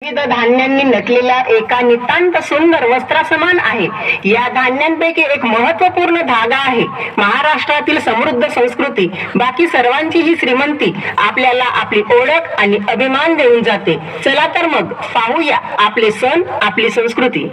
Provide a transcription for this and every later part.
विविध धान्यांनी नटलेल्या एका नितांत सुंदर वस्त्रासमान आहे. या धान्यांपैकी एक महत्वपूर्ण धागा आहे. महाराष्ट्रातील समृद्ध संस्कृती, बाकी सर्वांची ही श्रीमंती आपल्याला आपली ओळख आणि अभिमान देऊन जाते. चला तर मग पाहूया आपले सण, आपली संस्कृती.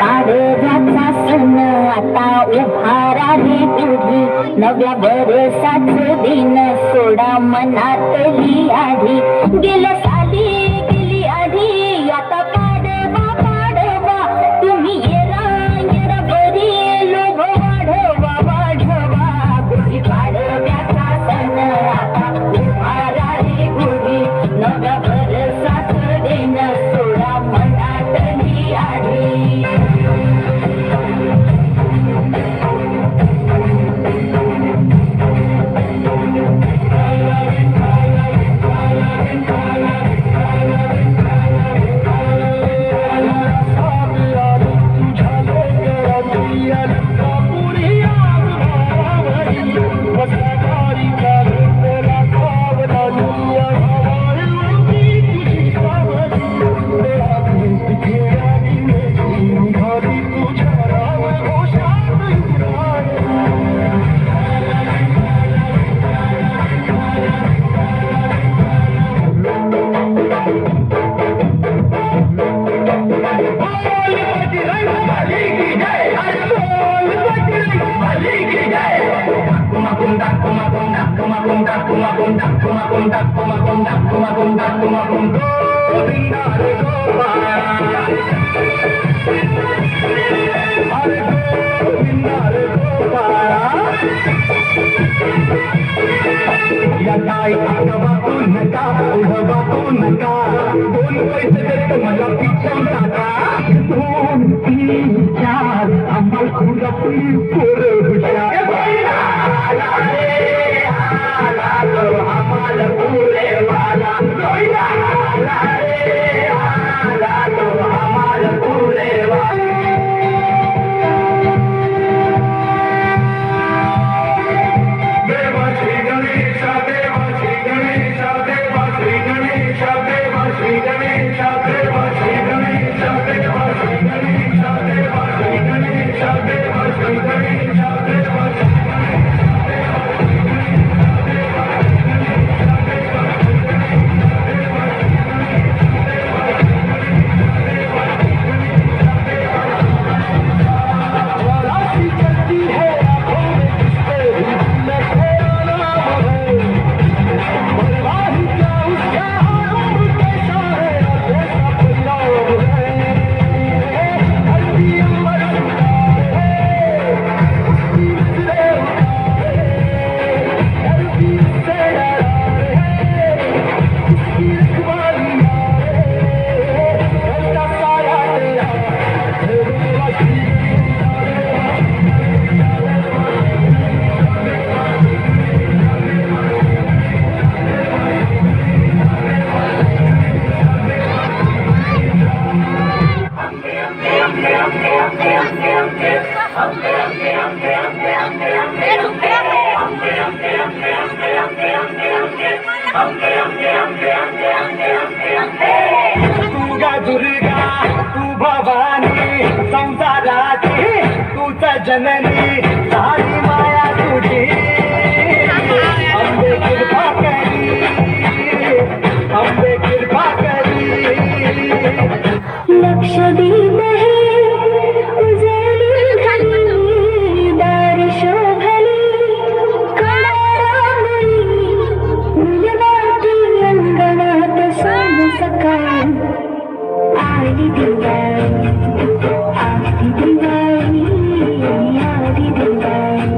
पाडव्याचा सण आता उभारा रे पुढी, नव्या वर्षाच दिन सोडा मनातली आधी. गेल्या साली गेली आधी, आता पाडवा पाडवा, तुम्ही येरा बरी लोभ वाढवा वाढवा. गुढी पाडव्याचा सण आता उभारा रे पुढी, नव्या वर्षाच दिन सोडा मनातली आधी. जननी सारी माया तुझी, अंबे कृपा करी, अंबे कृपा करी. लक्षदीप है उजळली दार शोभली, कळारामुळी फुलवाती अंगणात सोन सकाळ. आली दिवाळी, आली दिवाळी, आली दिवाळी.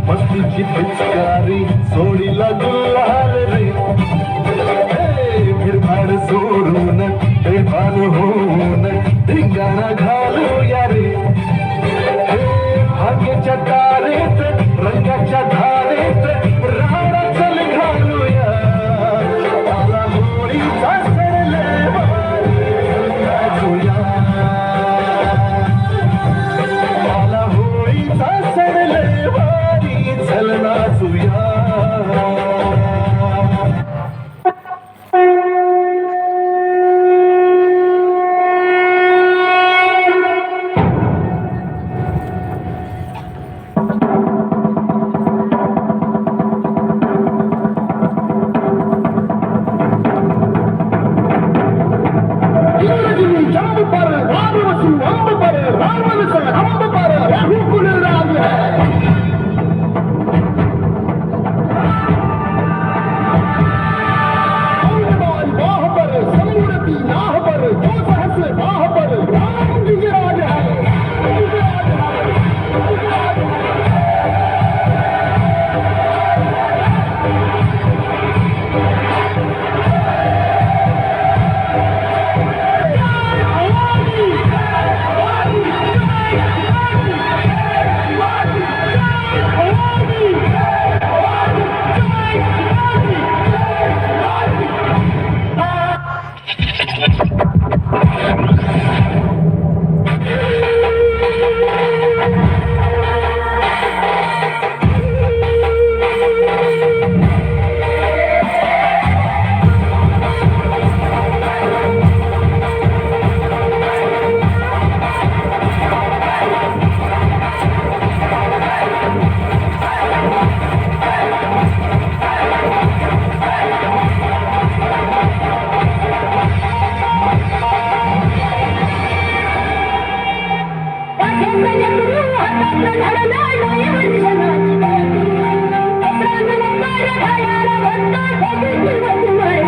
मस्तीची पिचकारी सोडीला गुल्हार रे भिडभाड सोडून बेभान होऊन धिंगाणा घालूया रे भाग्याच्या तारेत रंगाच्या धारेत राडा चल घालूया आला होळीचा सण लय भारी नाचूया आला होळीचा सण लय भारी चल नाचूया जंप पर रामवसु अंब पर रावण सा अंब पर रघुकुल राज है बाह पर समूरति नाह पर दो सहस्र बाह पर राम जी राज है Thank you.